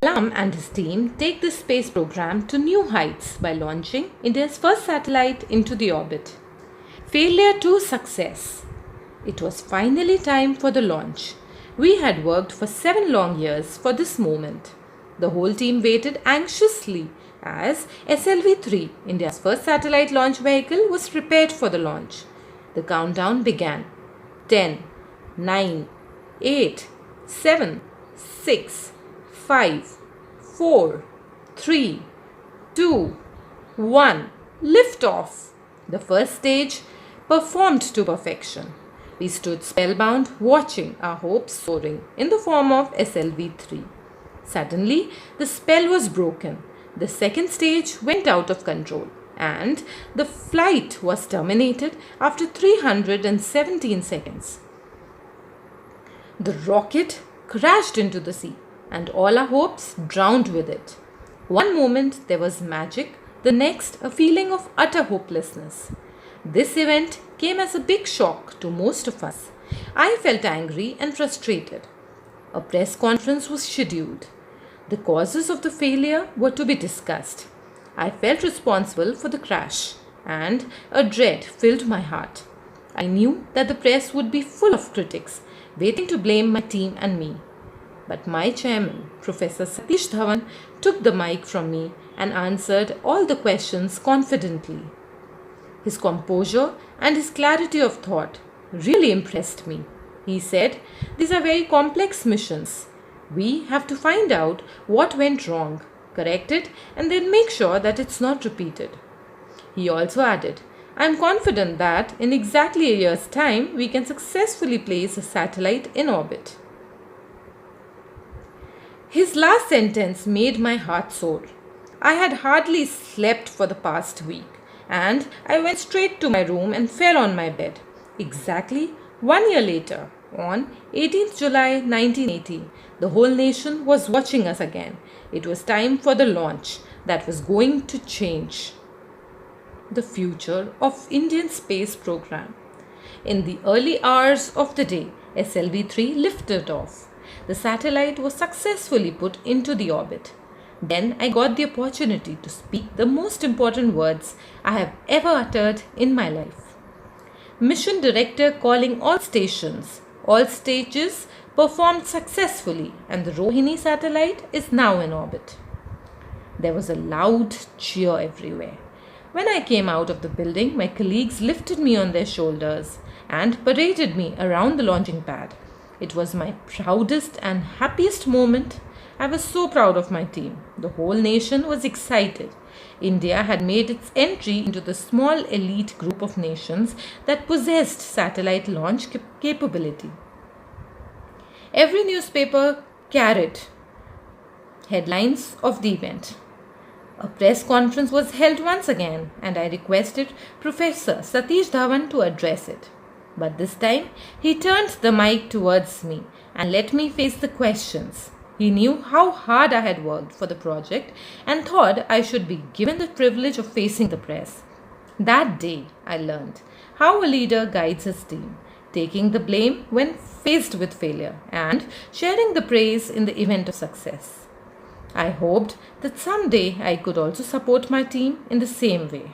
Kalam and his team take the space program to new heights by launching India's first satellite into the orbit. Failure to success. It was finally time for the launch. We had worked for 7 long years for this moment. The whole team waited anxiously as SLV-3, India's first satellite launch vehicle, was prepared for the launch. The countdown began. 10, 9, 8, 7, 6, 5, 4, 3, 2, 1. Liftoff. The first stage performed to perfection. We stood spellbound, watching our hopes soaring in the form of SLV-3. Suddenly, the spell was broken. The second stage went out of control, and the flight was terminated after 317 seconds. The rocket crashed into the sea, and all our hopes drowned with it. One moment there was magic, the next a feeling of utter hopelessness. This event came as a big shock to most of us. I felt angry and frustrated. A press conference was scheduled. The causes of the failure were to be discussed. I felt responsible for the crash, and a dread filled my heart. I knew that the press would be full of critics, waiting to blame my team and me. But my chairman, Professor Satish Dhawan, took the mic from me and answered all the questions confidently. His composure and his clarity of thought really impressed me. He said, "These are very complex missions. We have to find out what went wrong, correct it, and then make sure that it's not repeated." He also added, "I am confident that in exactly a year's time, we can successfully place a satellite in orbit." His last sentence made my heart sore. I had hardly slept for the past week, and I went straight to my room and fell on my bed. Exactly 1 year later, on 18th July 1980, the whole nation was watching us again. It was time for the launch that was going to change the future of Indian space program. In the early hours of the day, SLV-3 lifted off. The satellite was successfully put into the orbit. Then I got the opportunity to speak the most important words I have ever uttered in my life. Mission director calling all stations. All stages performed successfully, and the Rohini satellite is now in orbit. There was a loud cheer everywhere. When I came out of the building, my colleagues lifted me on their shoulders and paraded me around the launching pad. It was my proudest and happiest moment. I was so proud of my team. The whole nation was excited. India had made its entry into the small elite group of nations that possessed satellite launch capability. Every newspaper carried headlines of the event. A press conference was held once again, and I requested Professor Satish Dhawan to address it. But this time, he turned the mic towards me and let me face the questions. He knew how hard I had worked for the project and thought I should be given the privilege of facing the press. That day, I learned how a leader guides his team, taking the blame when faced with failure and sharing the praise in the event of success. I hoped that someday I could also support my team in the same way.